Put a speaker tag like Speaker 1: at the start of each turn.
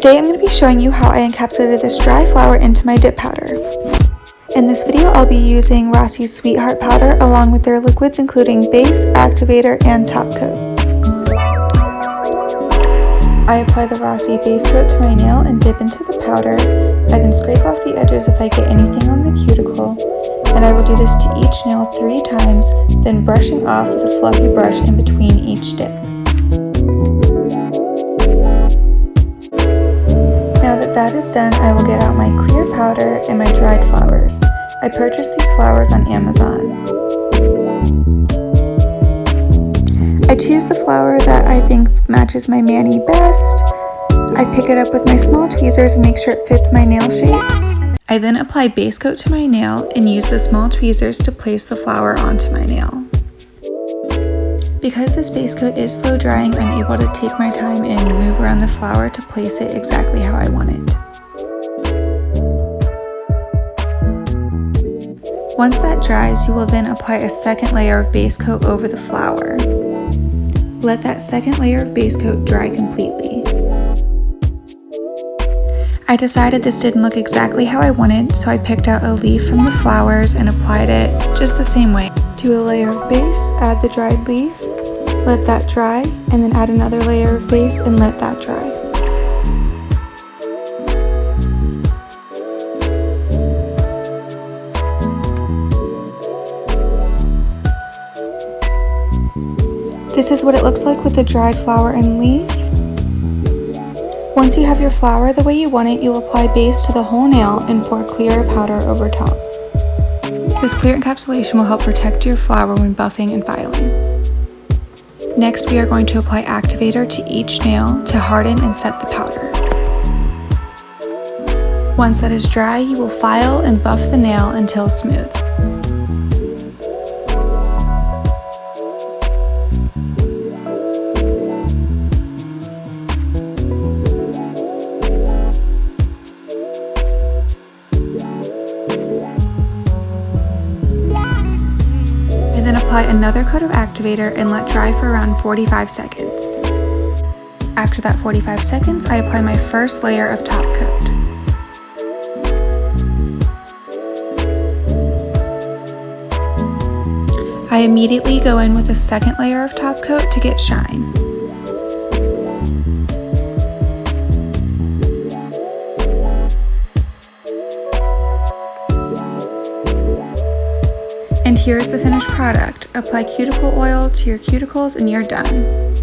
Speaker 1: Today I'm going to be showing you how I encapsulated this dry flower into my dip powder. In this video I'll be using Rossi's Sweetheart powder along with their liquids including base, activator, and top coat. I apply the Rossi base coat to my nail and dip into the powder. I then scrape off the edges if I get anything on the cuticle, and I will do this to each nail 3 times, then brushing off with a fluffy brush in between each dip. Now that that is done, I will get out my clear powder and my dried flowers. I purchased these flowers on Amazon. I choose the flower that I think matches my mani best. I pick it up with my small tweezers and make sure it fits my nail shape. I then apply base coat to my nail and use the small tweezers to place the flower onto my nail. Because this base coat is slow drying, I'm able to take my time and move around the flower to place it exactly how I want it. Once that dries, you will then apply a second layer of base coat over the flower. Let that second layer of base coat dry completely. I decided this didn't look exactly how I wanted, so I picked out a leaf from the flowers and applied it just the same way. Do a layer of base, add the dried leaf, let that dry, and then add another layer of base and let that dry. This is what it looks like with the dried flower and leaf. Once you have your flower the way you want it, you'll apply base to the whole nail and pour clear powder over top. This clear encapsulation will help protect your flower when buffing and filing. Next, we are going to apply activator to each nail to harden and set the powder. Once that is dry, you will file and buff the nail until smooth. Then apply another coat of activator and let dry for around 45 seconds. After that 45 seconds, I apply my first layer of top coat. I immediately go in with a second layer of top coat to get shine. And here's the finished product. Apply cuticle oil to your cuticles and you're done.